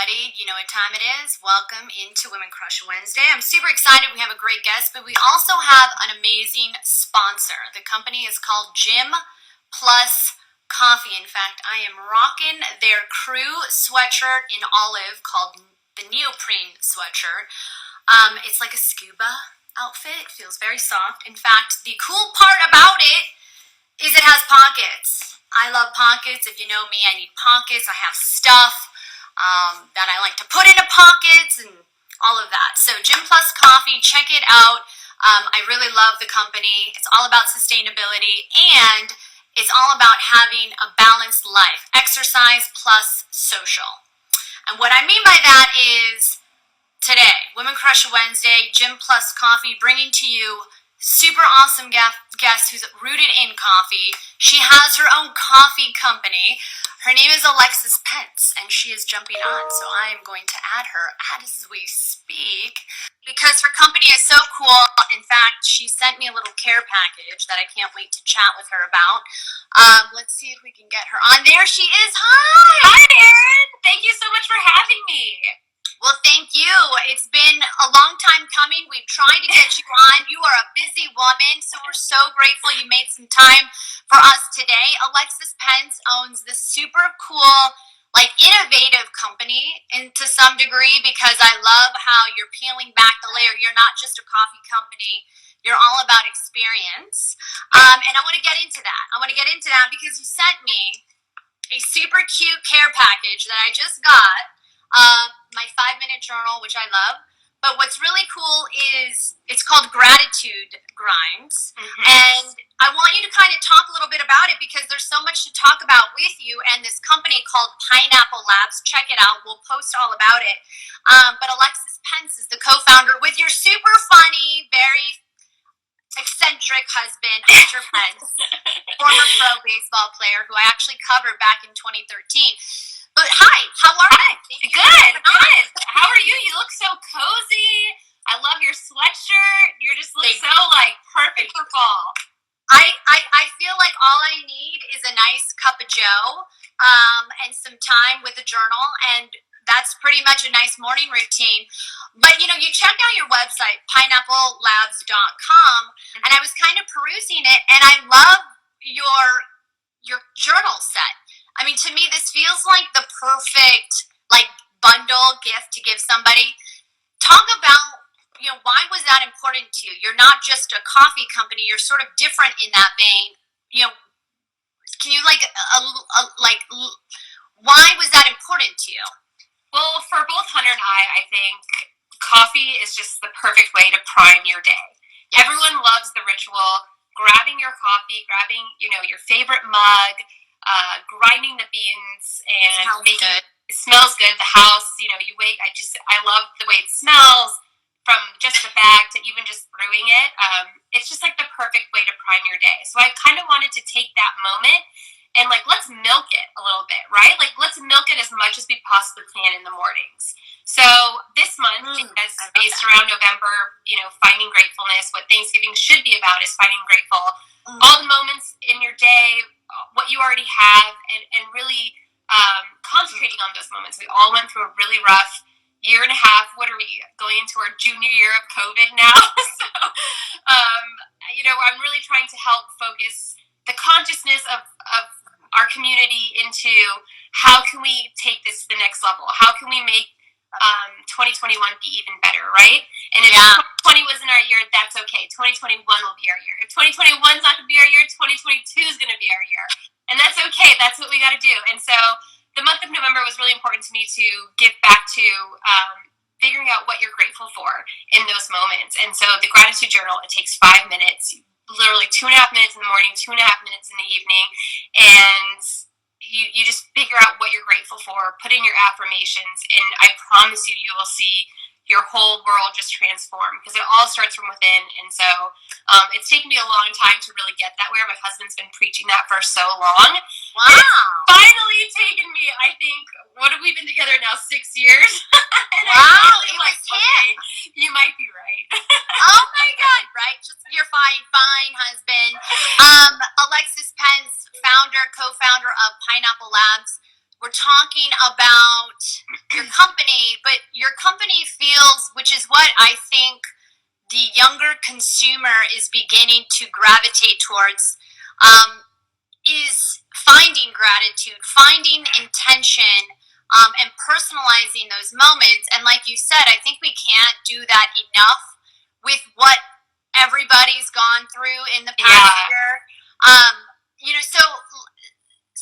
everybody. You know what time it is. Welcome into Women Crush Wednesday. I'm super excited. We have a great guest, but we also have an amazing sponsor. The company is called Gym Plus Coffee. In fact, I am rocking their crew sweatshirt in olive called the neoprene sweatshirt. It's like a scuba outfit. It feels very soft. In fact, the cool part about it is it has pockets. I love pockets. If you know me, I need pockets. I have stuff that I like to put into pockets and all of that. So Gym Plus Coffee, check it out. I really love the company. It's all about sustainability and it's all about having a balanced life. Exercise plus social. And what I mean by that is today, Women Crush Wednesday, Gym Plus Coffee, bringing to you super awesome guest who's rooted in coffee. She has her own coffee company. Her name is Alexis Pence, and she is jumping on, so I am going to add her as we speak because her company is so cool. In fact, she sent me a little care package that I can't wait to chat with her about. Let's see if we can get her on. There she is. Hi! Hi, Erin! Thank you so much for having me. Well, thank you. It's been a long time coming. We've tried to get you on. You are a busy woman, so we're so grateful you made some time for us today. Alexis Pence owns this super cool, innovative company to some degree because I love how you're peeling back the layer. You're not just a coffee company. You're all about experience. And I want to get into that. Because you sent me a super cute care package that I just got. My 5-minute journal, which I love. But what's really cool is it's called Gratitude Grinds. Mm-hmm. And I want you to kind of talk a little bit about it because there's so much to talk about with you and this company called Pineapple Labs. Check it out. We'll post all about it. But Alexis Pence is the co-founder with your super funny, very eccentric husband, Hunter Pence, former pro baseball player who I actually covered back in 2013. But hi, how are you? Good. How are you? You look so cozy. I love your sweatshirt. You just look so perfect for fall. I feel like all I need is a nice cup of joe and some time with a journal, and that's pretty much a nice morning routine. But you checked out your website, pineapplelabs.com, and I was kind of perusing it, and I love your journal set. I mean, to me, this feels like the perfect bundle gift to give somebody. Talk about why was that important to you? You're not just a coffee company. You're sort of different in that vein. Can you why was that important to you? Well, for both Hunter and I think coffee is just the perfect way to prime your day. Yes. Everyone loves the ritual, grabbing your coffee, grabbing your favorite mug, grinding the beans and making it. It smells good. The house, you wait. I love the way it smells from just the bag to even just brewing it. It's just like the perfect way to prime your day. So I kind of wanted to take that moment and let's milk it a little bit, right? Let's milk it as much as we possibly can in the mornings. So this month, as based around November, finding gratefulness, what Thanksgiving should be about is finding grateful. All the moments in your day, what you already have, and really concentrating on those moments. We all went through a really rough year and a half. What are we going into our junior year of COVID now? So, I'm really trying to help focus the consciousness of our community into how can we take this to the next level? How can we make 2021 be even better, right? And if 2020 wasn't our year, that's okay. 2021 will be our year. If 2021 is not going to be our year, 2022 is going to be our year. And that's okay. That's what we got to do. And so the month of November was really important to me to give back to figuring out what you're grateful for in those moments. And so the gratitude journal, it takes 5 minutes, literally 2.5 minutes in the morning, 2.5 minutes in the evening. And you just figure out what you're grateful for, put in your affirmations, and I promise you, you will see your whole world just transform because it all starts from within. And so it's taken me a long time to really get that where my husband's been preaching that for so long. Wow. It's finally taken me, I think, what have we been together now, 6 years? Wow. It was okay, you might be right. Oh my God, right? Just your fine husband. Alexis Pence, co-founder of Pineapple Labs. we're talking about your company, but your company feels, which is what I think the younger consumer is beginning to gravitate towards, is finding gratitude, finding intention, and personalizing those moments. And like you said, I think we can't do that enough with what everybody's gone through in the past year.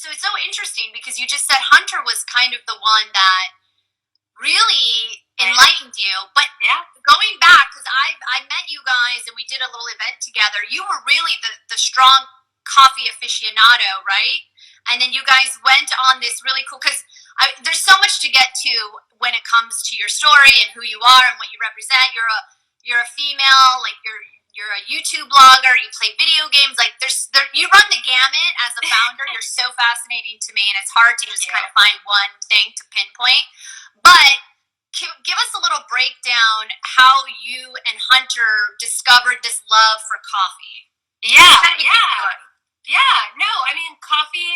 So it's so interesting because you just said Hunter was kind of the one that really enlightened you. But going back, because I met you guys and we did a little event together, you were really the strong coffee aficionado, right? And then you guys went on this really cool, because there's so much to get to when it comes to your story and who you are and what you represent. You're a female, like you're a YouTube blogger, you play video games, like you run the gamut as a founder. You're so fascinating to me, and it's hard to just kind of find one thing to pinpoint. But give us a little breakdown how you and Hunter discovered this love for coffee. No, I mean, coffee.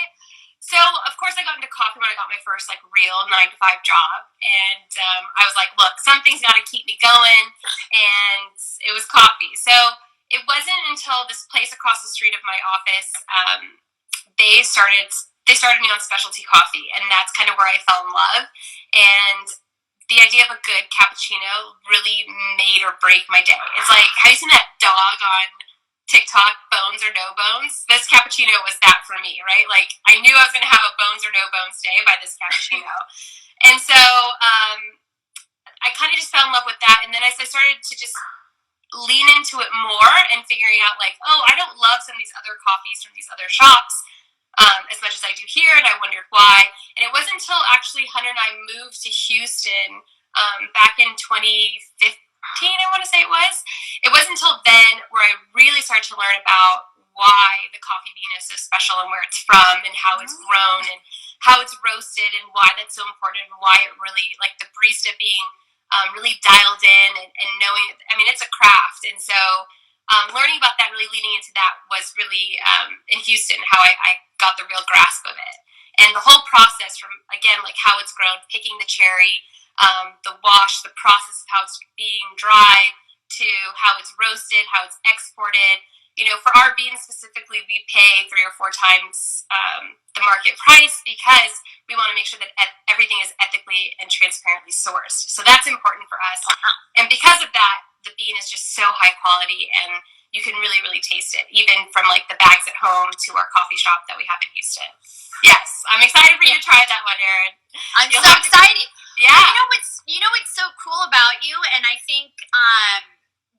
So, of course, I got into coffee when I got my first, like, real 9-to-5 job. And I was like, look, something's got to keep me going. And it was coffee. So, it wasn't until this place across the street of my office, they started me on specialty coffee. And that's kind of where I fell in love. And the idea of a good cappuccino really made or break my day. It's like, have you seen that dog on TikTok, bones or no bones? This cappuccino was that for me, right? Like, I knew I was going to have a bones or no bones day by this cappuccino. And so I kind of just fell in love with that. And then as I started to just lean into it more and figuring out, like, oh, I don't love some of these other coffees from these other shops as much as I do here, and I wondered why. And it wasn't until actually Hunter and I moved to Houston back in 2015, I want to say it was. It wasn't until then where I really started to learn about why the coffee bean is so special and where it's from and how it's grown and how it's roasted and why that's so important and why it really, like, the barista being really dialed in and knowing, I mean, it's a craft. And so learning about that, really leading into that was really in Houston, how I got the real grasp of it. And the whole process from, again, like how it's grown, picking the cherry, the wash, the process of how it's being dried, to how it's roasted, how it's exported. You know, for our beans specifically, we pay 3 or 4 times the market price because we want to make sure that everything is ethically and transparently sourced. So that's important for us. And because of that, the bean is just so high quality, and you can really, really taste it, even from like the bags at home to our coffee shop that we have in Houston. Yes, I'm excited for you to try that one, Erin. I'm so excited. Yeah. You know what's so cool about you, and I think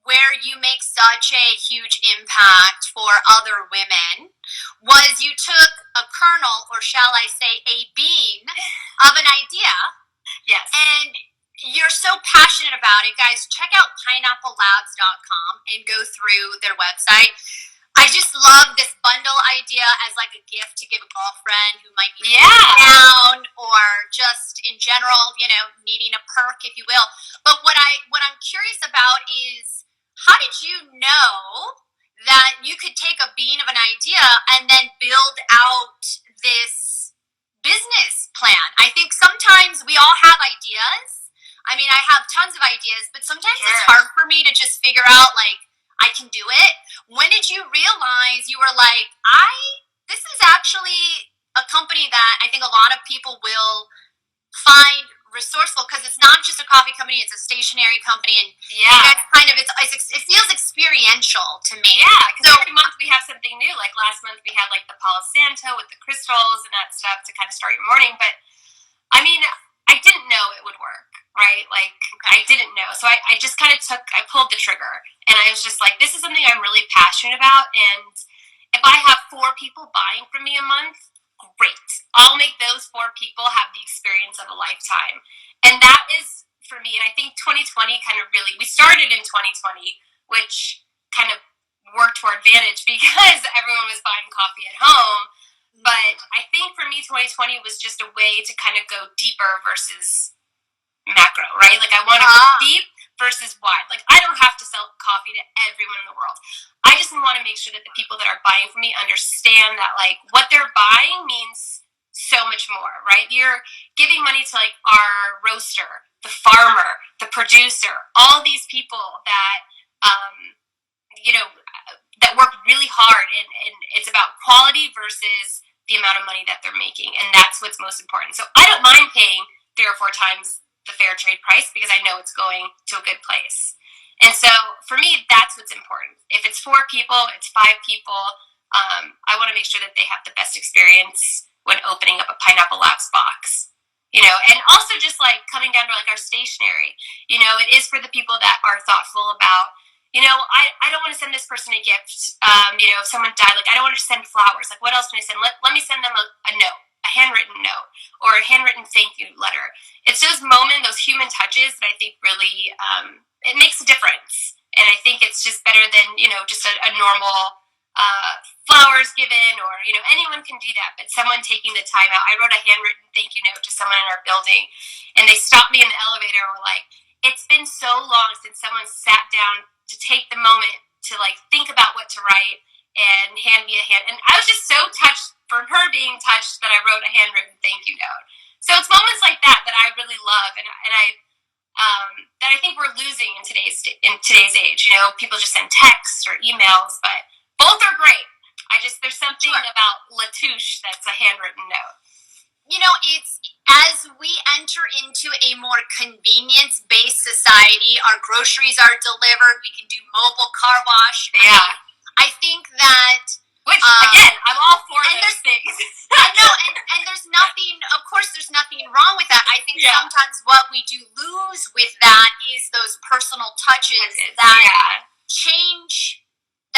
where you make such a huge impact for other women, was you took a kernel, or shall I say a bean, of an idea. Yes. And you're so passionate about it. Guys, check out pineapplelabs.com and go through their website. I just love this bundle idea as like a gift to give a girlfriend who might be down, or just in general, you know, needing a perk, if you will. But what I'm curious about is, how did you know that you could take a bean of an idea and then build out this business plan? I think sometimes we all have ideas. I mean, I have tons of ideas, but sometimes it's hard for me to just figure out, like, I can do it. When did you realize you were like, this is actually a company that I think a lot of people will find resourceful, because it's not just a coffee company, it's a stationery company, and kind of it feels experiential to me. Yeah, because every month we have something new. Like last month we had like the Palo Santo with the crystals and that stuff to kind of start your morning. But I mean, I didn't know it would work, right? Like, I didn't know. So I just kind of I pulled the trigger, and I was just like, this is something I'm really passionate about. And if I have 4 people buying from me a month, great. I'll make those 4 people have the experience of a lifetime. And that is, for me, and I think 2020 kind of really, we started in 2020, which kind of worked to our advantage because everyone was buying coffee at home. But I think for me, 2020 was just a way to kind of go deeper versus macro, right? Like, I want to go deep versus wide. Like, I don't have to sell coffee to everyone in the world. I just want to make sure that the people that are buying from me understand that, like, what they're buying means so much more, right? You're giving money to like our roaster, the farmer, the producer, all these people that, you know, that work really hard, and it's about quality versus the amount of money that they're making, and that's what's most important. So I don't mind paying 3 or 4 times the fair trade price because I know it's going to a good place. And so for me, that's what's important. If it's 4 people, it's 5 people, I want to make sure that they have the best experience when opening up a Pineapple Labs box. You know, and also just like coming down to like our stationery, you know, it is for the people that are thoughtful about, you know, I don't want to send this person a gift. You know, if someone died, like I don't want to just send flowers. Like what else can I send? Let me send them a note, a handwritten note, or a handwritten thank you letter. It's those moments, those human touches that I think really, it makes a difference. And I think it's just better than, you know, just a normal flowers given, or, you know, anyone can do that, but someone taking the time out. I wrote a handwritten thank you note to someone in our building, and they stopped me in the elevator and were like, it's been so long since someone sat down to take the moment to like think about what to write and hand me a hand. And I was just so touched for her being touched that I wrote a handwritten thank you note. So it's moments like that that I really love, and that I think we're losing in today's age. You know, people just send texts or emails, but both are great. There's something about Latouche that's a handwritten note. You know, it's as we enter into a more convenience-based society, our groceries are delivered, we can do mobile car wash. Yeah. I think that... Which, again, I'm all for those things. I know, and there's nothing, of course, there's nothing wrong with that. I think sometimes what we do lose with that is those personal touches that change,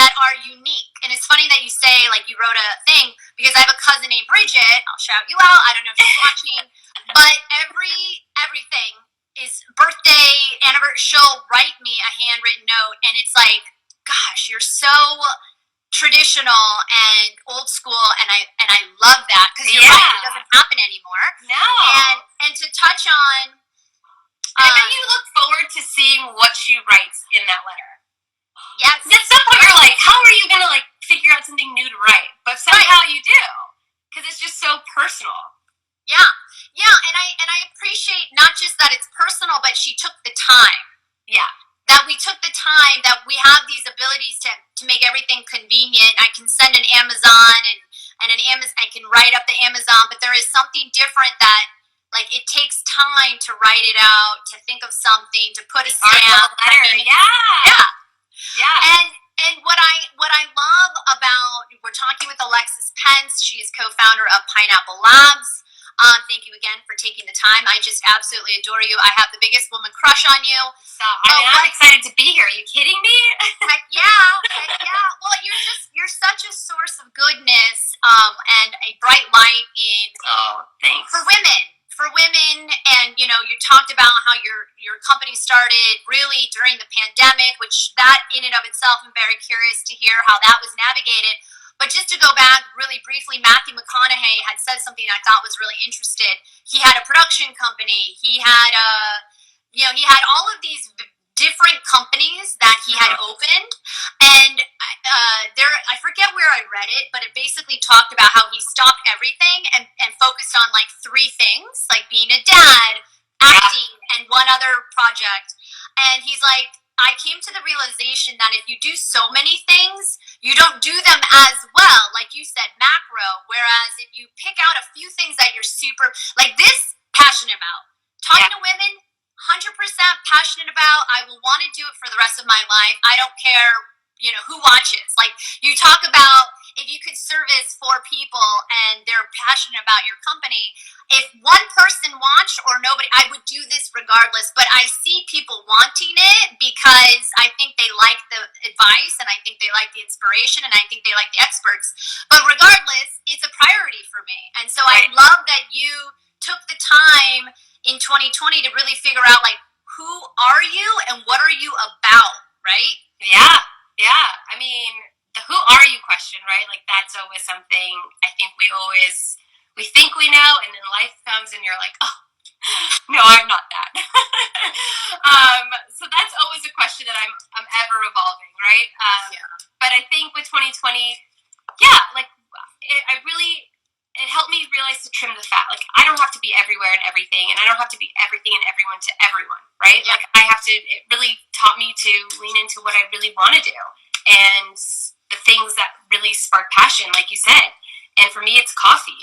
that are unique. And it's funny that you say, like, you wrote a thing, because I have a cousin named Bridget. I'll shout you out. I don't know if she's watching. But everything is birthday, anniversary, she'll write me a handwritten note, and it's like, gosh, you're so traditional and old school, and I love that, because you're right, it doesn't happen anymore. No. And to touch on... I bet you look forward to seeing what she writes in that letter. Yes. At some point you're like, how are you going to like figure out something new to write? But somehow you do, because it's just so personal. Yeah, and I appreciate not just that it's personal, but she took the time. Yeah. That we took the time, that we have these abilities to make everything convenient. I can send an Amazon and I can write up the Amazon, but there is something different that, like, it takes time to write it out, to think of something, to put a stamp. Letter. Yeah. And what I love about, we're talking with Alexis Pence. She is co-founder of Pineapple Labs. Thank you again for taking the time. I just absolutely adore you. I have the biggest woman crush on you. So I'm excited to be here. Are you kidding me? Heck yeah. Well, you're such a source of goodness, and a bright light thanks. For women, and you know, you talked about how your company started really during the pandemic, which that in and of itself, I'm very curious to hear how that was navigated. But just to go back really briefly, Matthew Mcconaughey had said something I thought was really interesting. He had a production company. He had he had all of these different companies that he had opened, and I forget where I read it, but it basically talked about how he stopped everything and focused on like 3 things, like being a dad, acting, and one other project. And he's like, I came to the realization that if you do so many things, you don't do them as well, like you said, macro. Whereas if you pick out a few things that you're super, like this, passionate about, talking to women, 100% passionate about, I will want to do it for the rest of my life. I don't care, you know, who watches. Like, you talk about if you could service 4 people and they're passionate about your company, if one person watched or nobody, I would do this regardless. But I see people wanting it because I think they like the advice, and I think they like the inspiration, and I think they like the experts. But regardless, it's a priority for me. And so I love that you took the time in 2020 to really figure out, like, who are you and what are you about, right? Yeah. I mean, the who are you question, right? Like, that's always something I think we think we know, and then life comes and you're like, oh, no, I'm not that. So that's always a question that I'm ever evolving, right? But I think with 2020, like, I really it helped me realize to trim the fat. Like, I don't have to be everywhere and everything, and I don't have to be everything and everyone to everyone, right? Yeah. Like, it really taught me to lean into what I really want to do and the things that really spark passion, like you said. And for me, it's coffee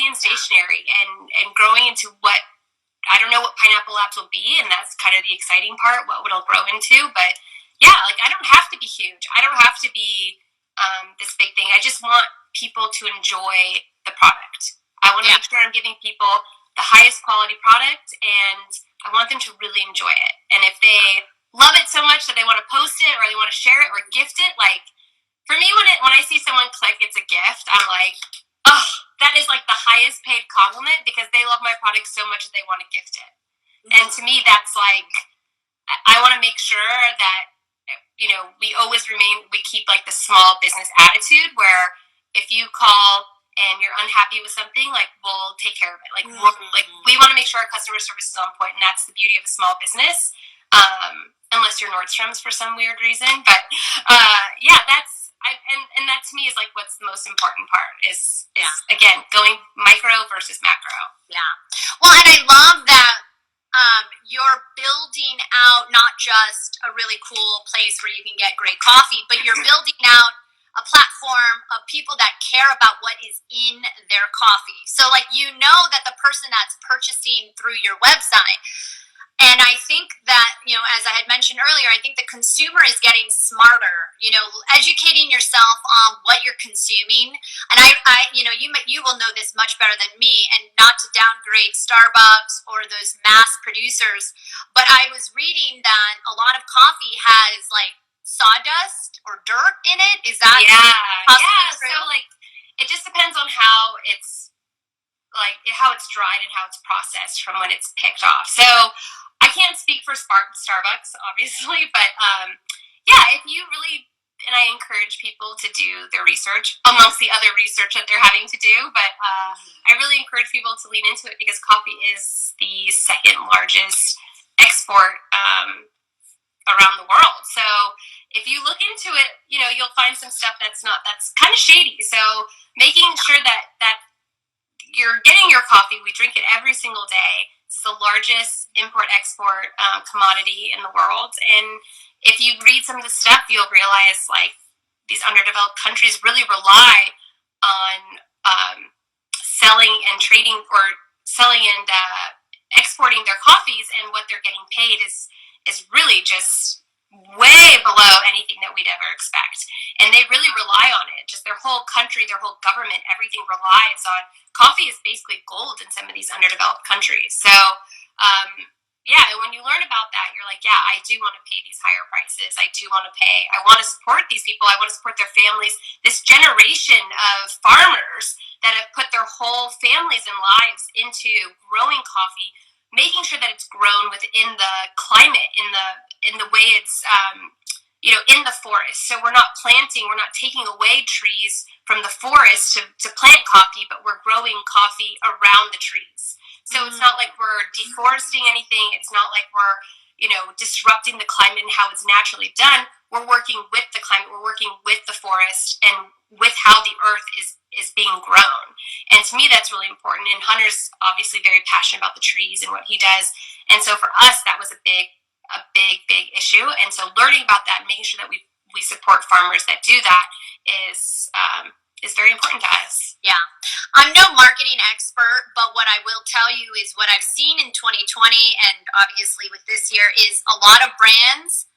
and stationery, and growing into what, I don't know what Pineapple Labs will be, and that's kind of the exciting part, what it'll grow into. But yeah, like, I don't have to be huge. I don't have to be this big thing. I just want people to enjoy the product. I want to make sure I'm giving people the highest quality product, and I want them to really enjoy it. And if they love it so much that they want to post it or they want to share it or gift it, like, for me, when I see someone click it's a gift, I'm like, oh, that is like the highest paid compliment, because they love my product so much that they want to gift it. Mm-hmm. And to me, that's like, I want to make sure that, we keep like the small business attitude, where if you call and you're unhappy with something, like, we'll take care of it. Like, we want to make sure our customer service is on point, and that's the beauty of a small business. Unless you're Nordstrom's for some weird reason, but and that to me is like what's the most important part is again, going micro versus macro. Yeah. Well, and I love that you're building out not just a really cool place where you can get great coffee, but you're building out a platform of people that care about what is in their coffee. So, like, that the person that's purchasing through your website. And I think that, as I had mentioned earlier, I think the consumer is getting smarter, educating yourself on what you're consuming. And you will know this much better than me, and not to downgrade Starbucks or those mass producers, but I was reading that a lot of coffee has like sawdust or dirt in it. Is that possibly true? So, like, it just depends on how it's dried and how it's processed from when it's picked off. So I can't speak for Starbucks, obviously, but if you really, and I encourage people to do their research amongst the other research that they're having to do, but I really encourage people to lean into it, because coffee is the second largest export around the world. So if you look into it, you'll find some stuff that's kind of shady. So making sure that you're getting your coffee, we drink it every single day. It's the largest import-export commodity in the world. And if you read some of the stuff, you'll realize, like, these underdeveloped countries really rely on selling and trading, or selling and exporting their coffees, and what they're getting paid is really just way below anything that we'd ever expect. And they really rely on it. Just their whole country, their whole government, everything relies on coffee. Is basically gold in some of these underdeveloped countries. So, when you learn about that, you're like, I do want to pay these higher prices. I want to support these people. I want to support their families. This generation of farmers that have put their whole families and lives into growing coffee, making sure that it's grown within the climate, in the way it's in the forest. So we're not taking away trees from the forest to plant coffee, but we're growing coffee around the trees. So it's not like we're deforesting anything. It's not like we're disrupting the climate and how it's naturally done. We're working with the climate. We're working with the forest and with how the earth is being grown. And to me, that's really important. And Hunter's obviously very passionate about the trees and what he does. And so for us, that was a big issue. And so learning about that and making sure that we support farmers that do that is very important to us. Yeah. I'm no marketing expert, but what I will tell you is what I've seen in 2020, and obviously with this year, is a lot of brands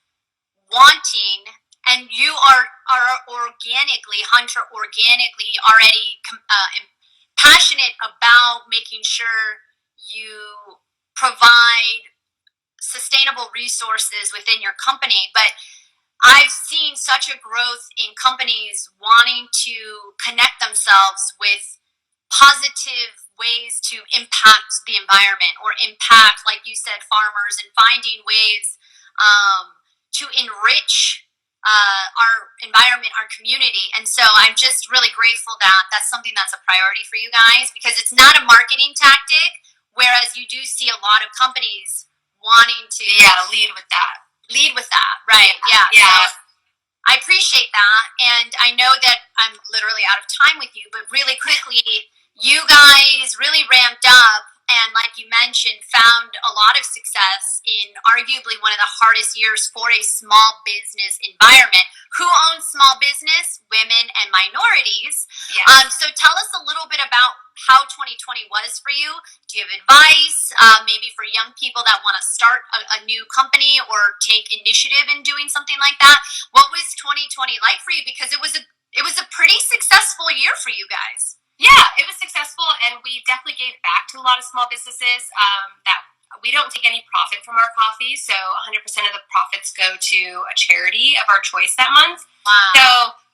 wanting, and you are Hunter organically already passionate about making sure you provide sustainable resources within your company. But I've seen such a growth in companies wanting to connect themselves with positive ways to impact the environment, or impact, like you said, farmers, and finding ways to enrich our environment, our community. And so I'm just really grateful that that's something that's a priority for you guys, because it's not a marketing tactic, whereas you do see a lot of companies wanting to lead with that. Right. Yeah. So I appreciate that. And I know that I'm literally out of time with you, but really quickly, you guys really ramped up and, like you mentioned, found a lot of success in arguably one of the hardest years for a small business environment. Who owns small business? Women and minorities. Yes. So tell us a little bit about how 2020 was for you. Do you have advice, maybe for young people that want to start a new company or take initiative in doing something like that? What was 2020 like for you? Because it was a pretty successful year for you guys. Yeah, it was successful, and we definitely gave back to a lot of small businesses. That we don't take any profit from our coffee, so 100% of the profits go to a charity of our choice that month. Wow. So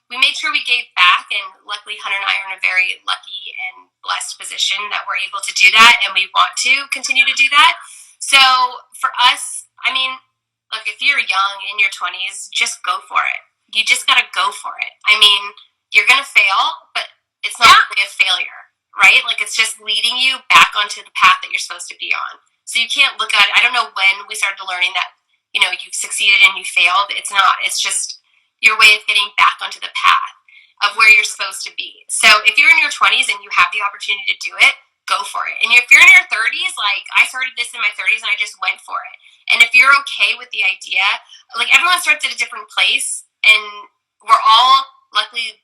we made sure we gave back, and luckily Hunter and I are in a very lucky and blessed position that we're able to do that, and we want to continue to do that. So for us, I mean, look, if you're young in your 20s, just go for it. You just got to go for it. I mean, you're going to fail, but it's not really a failure, right? Like, it's just leading you back onto the path that you're supposed to be on. So you can't look at it. I don't know when we started learning that, you've succeeded and you failed. It's not. It's just your way of getting back onto the path of where you're supposed to be. So if you're in your 20s and you have the opportunity to do it, go for it. And if you're in your 30s, like I started this in my 30s and I just went for it. And if you're okay with the idea, like everyone starts at a different place, and we're all luckily,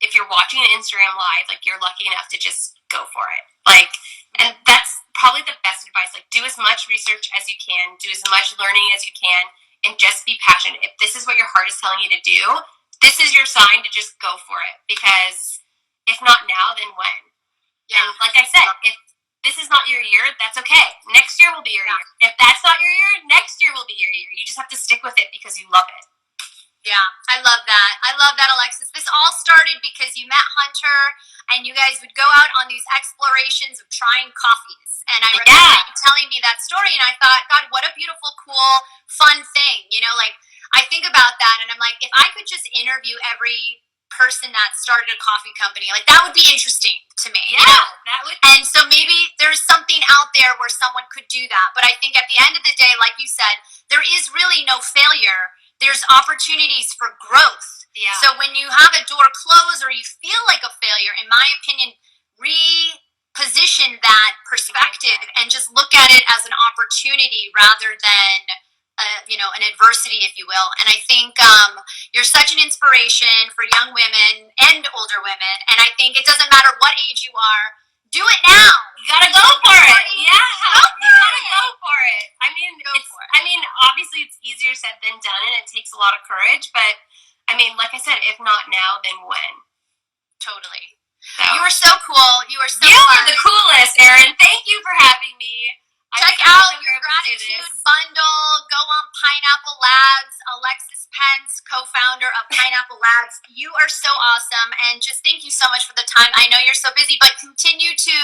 if you're watching an Instagram live, like you're lucky enough to just go for it. Like, and that's probably the best advice. Like, do as much research as you can, do as much learning as you can, and just be passionate. If this is what your heart is telling you to do, this is your sign to just go for it. Because if not now, then when? Yeah. And like I said, if this is not your year, that's okay. Next year will be your year. If that's not your year, next year will be your year. You just have to stick with it because you love it. Yeah, I love that. I love that, Alexis. This all started because you met Hunter and you guys would go out on these explorations of trying coffees. And I remember you telling me that story, and I thought, God, what a beautiful, cool, fun thing. Like, I think about that, and I'm like, if I could just interview every person that started a coffee company, like, that would be interesting to me. Yeah, that would. And so maybe there's something out there where someone could do that. But I think at the end of the day, like you said, there is really no failure. There's opportunities for growth. Yeah. So when you have a door close or you feel like a failure, in my opinion, reposition that perspective and just look at it as an opportunity rather than, an adversity, if you will. And I think you're such an inspiration for young women and older women. And I think it doesn't matter what age you are. Do it now. You gotta go for it. Yeah, you gotta go for it. I mean, obviously it's easier said than done, and it takes a lot of courage. But I mean, like I said, if not now, then when? Totally. So. You were so cool. You were so You fun. are the coolest, Erin. Thank you for having me. Check out your gratitude bundle. Go on Pineapple Labs. Alexis Pence, co-founder of Pineapple Labs. You are so awesome, and just thank you so much for the time. I know you're so busy, but continue to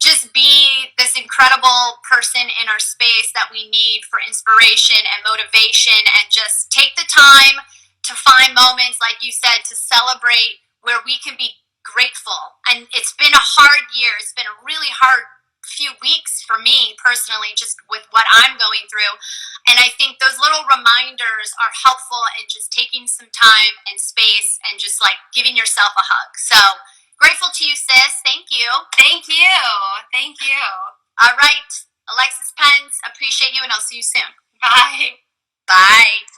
just be this incredible person in our space that we need for inspiration and motivation, and just take the time to find moments, like you said, to celebrate where we can be grateful. And it's been a hard year. It's been a really hard few weeks for me personally, just with what I'm going through. And I think those little reminders are helpful in just taking some time and space and just like giving yourself a hug. So grateful to you, sis. Thank you. Thank you. Thank you. All right. Alexis Pence, appreciate you, and I'll see you soon. Bye. Bye.